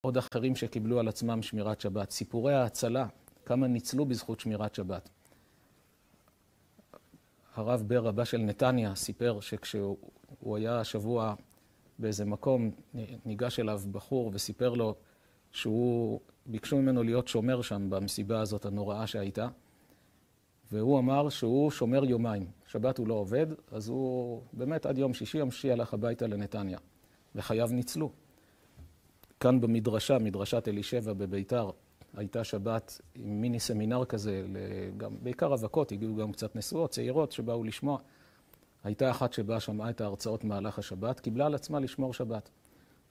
עוד אחרים שקיבלו על עצמם שמירת שבת. סיפורי ההצלה, כמה ניצלו בזכות שמירת שבת. הרב בר, רבה של נתניה, סיפר שכשהוא היה השבוע באיזה מקום, ניגש אליו בחור וסיפר לו שהוא, ביקשו ממנו להיות שומר שם במסיבה הזאת הנוראה שהייתה, והוא אמר שהוא שומר יומיים. שבת הוא לא עובד, אז הוא באמת עד יום שישי הלך הביתה לנתניה, וחייו ניצלו. כאן במדרשה, מדרשת אלישבע בביתר, הייתה שבת עם מיני סמינר כזה, בעיקר רווקות, הגיעו גם קצת נשואות, צעירות שבאו לשמוע. הייתה אחת שבה שמעה את ההרצאות מהלך השבת, קיבלה על עצמה לשמור שבת.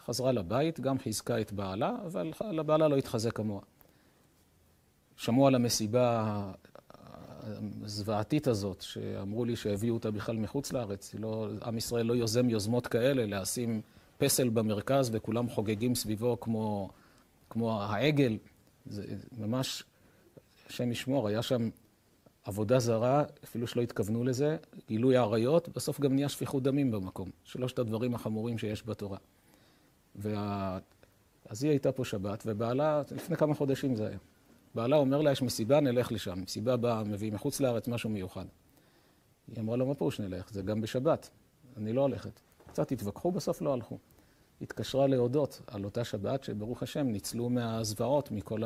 חזרה לבית, גם חיזקה את בעלה, אבל לבעלה לא התחזק כמוה. שמעו על המסיבה הזוועתית הזאת, שאמרו לי שהביאו אותה בכלל מחוץ לארץ. עם ישראל לא יוזם יוזמות כאלה, לשים פסל במרכז וכולם חוגגים סביבו כמו העגל. זה ממש, השם ישמור, היה שם עבודה זרה, אפילו שלא התכוונו לזה, גילוי עריות, בסוף גם נהיה שפיכות דמים במקום. שלושת הדברים החמורים שיש בתורה. אז היא הייתה פה שבת, ובעלה, לפני כמה חודשים זה היה. בעלה אומר לה, יש מסיבה, נלך לשם. מסיבה באה, מביא מחוץ לארץ משהו מיוחד. היא אמרה לו, מה פירוש נלך? זה גם בשבת. אני לא הולכת. קצת התווכחו, בסוף לא הלכו. התקשרה להודות על אותה שבת, שברוך השם ניצלו מהזוועות, מכל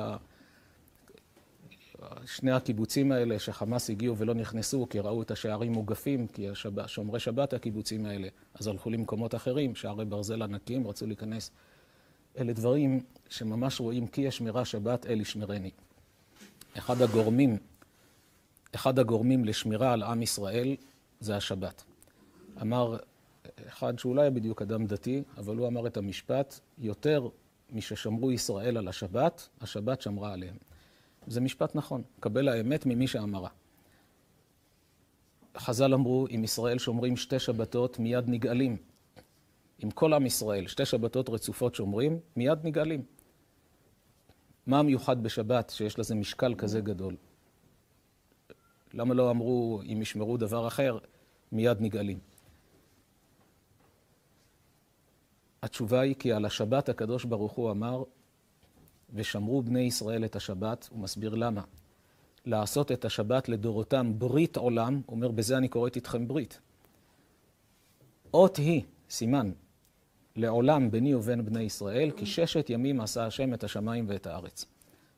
שני הקיבוצים האלה שחמאס הגיעו ולא נכנסו, כי ראו את השערים מוגפים, כי שומרי שבת הקיבוצים האלה, אז הלכו למקומות אחרים, שערי ברזל ענקים, רצו להיכנס. אלה דברים שממש רואים כי ישמרה שבת אל ישמרני. אחד הגורמים לשמירה על עם ישראל זה השבת. אמר אחד שאולי בדיוק אדם דתי, אבל הוא אמר את המשפט, יותר מששמרו ישראל על השבת, השבת שמרה עליהם. זה משפט נכון, קבל האמת ממי שאמרה. חז"ל אמרו, אם ישראל שומרים 2 שבתות, מיד נגאלים. אם כל עם ישראל 2 שבתות רצופות שומרים, מיד נגאלים. מה המיוחד בשבת שיש לזה משקל כזה גדול? למה לא אמרו, אם ישמרו דבר אחר, מיד נגאלים? התשובה היא כי על השבת הקדוש ברוך הוא אמר, ושמרו בני ישראל את השבת, הוא מסביר למה. לעשות את השבת לדורותם ברית עולם, הוא אומר, בזה אני קוראת איתכם ברית. אות היא, סימן, לעולם ביני ובין בני ישראל, כי 6 ימים עשה השם את השמיים ואת הארץ.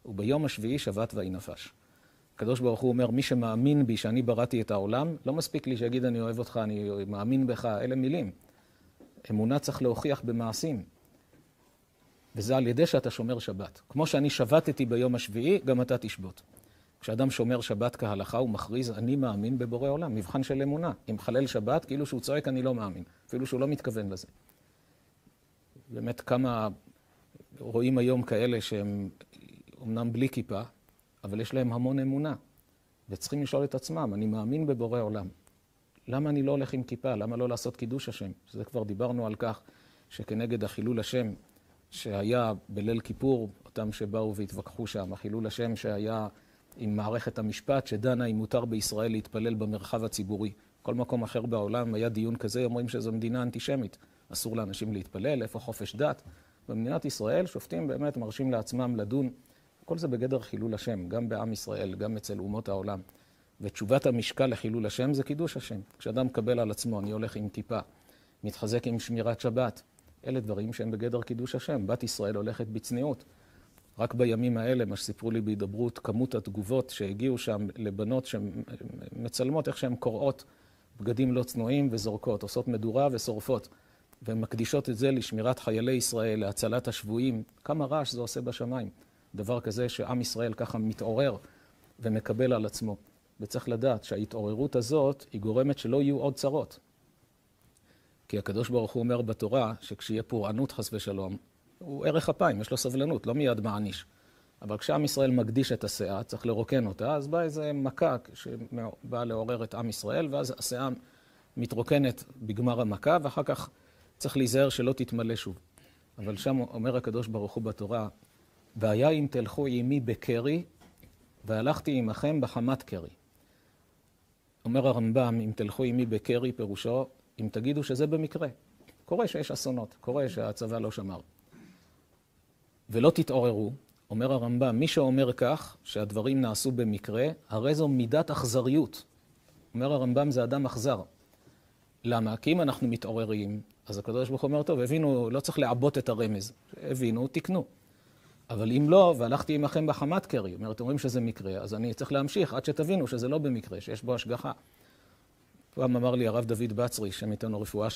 וביום השביעי שבת ויהי נפש. הקדוש ברוך הוא אומר, מי שמאמין בי שאני בראתי את העולם, לא מספיק לי שיגיד אני אוהב אותך, אני מאמין בך, אלה מילים. אמונה צריך להוכיח במעשים. וזה על ידי שאתה שומר שבת. כמו שאני שבתתי ביום השביעי, גם אתה תשבות. כשאדם שומר שבת כהלכה, הוא מכריז, אני מאמין בבורא עולם, מבחן של אמונה. אם חלל שבת, כאילו שהוא צועק, אני לא מאמין. אפילו שהוא לא מתכוון לזה. באמת כמה רואים היום כאלה שהם אומנם בלי כיפה, אבל יש להם המון אמונה. וצריכים לשאול את עצמם, אני מאמין בבורא עולם. למה אני לא הולך עם כיפה? למה לא לעשות קידוש השם? שזה כבר דיברנו על כך שכנגד החילול השם שהיה בליל כיפור, אותם שבאו והתווכחו שם, החילול השם שהיה עם מערכת המשפט שדנה אם מותר בישראל להתפלל במרחב הציבורי. כל מקום אחר בעולם היה דיון כזה, אומרים שזו מדינה אנטישמית. אסור לאנשים להתפלל, איפה חופש דת. במדינת ישראל שופטים באמת מרשים לעצמם לדון. כל זה בגדר חילול השם, גם בעם ישראל, גם אצל אומות העולם. ותשובת המשקל לחילול השם זה קידוש השם. כשאדם מקבל על עצמו, אני הולך עם כיפה, מתחזק עם שמירת שבת. אלה דברים שהם בגדר קידוש השם. בת ישראל הולכת בצניעות. רק בימים האלה, מה שסיפרו לי בהידברות, כמות התגובות שהגיעו שם לבנות שמצלמות איך שהן קוראות בגדים לא צנועים וזורקות, עושות מדורה ושורפות, ומקדישות את זה לשמירת חיילי ישראל, להצלת השבויים. כמה רעש זה עושה בשמיים. דבר כזה שעם ישראל ככה מתעורר ומקבל על עצמו. וצריך לדעת שההתעוררות הזאת היא גורמת שלא יהיו עוד צרות. כי הקדוש ברוך הוא אומר בתורה שכשיהיה פורענות חס ושלום, הוא ערך אפיים, יש לו סבלנות, לא מיד מעניש. אבל כשעם ישראל מקדיש את הסאה, צריך לרוקן אותה, אז באה איזה מכה שבאה לעורר את עם ישראל, ואז הסאה מתרוקנת בגמר המכה, ואחר כך צריך להיזהר שלא תתמלא שוב. אבל שם אומר הקדוש ברוך הוא בתורה, והיה אם תלכו עימי בקרי, והלכתי עמכם בחמת קרי. אומר הרמב"ם, אם תלכו עימי בקרי, פירושו, אם תגידו שזה במקרה. קורה שיש אסונות, קורה שהצבא לא שמר. ולא תתעוררו, אומר הרמב"ם, מי שאומר כך, שהדברים נעשו במקרה, הרי זו מידת אכזריות. אומר הרמב"ם, זה אדם אכזר. למה? כי אם אנחנו מתעוררים, אז הקדוש ברוך הוא אומר, טוב, הבינו, לא צריך לעבות את הרמז. הבינו, תקנו. אבל אם לא, והלכתי עמכם בחמת קרי, אומרת, אומרים שזה מקרה, אז אני צריך להמשיך עד שתבינו שזה לא במקרה, שיש בו השגחה. פעם אמר לי הרב דוד בצרי, שם איתנו רפואה שלמה,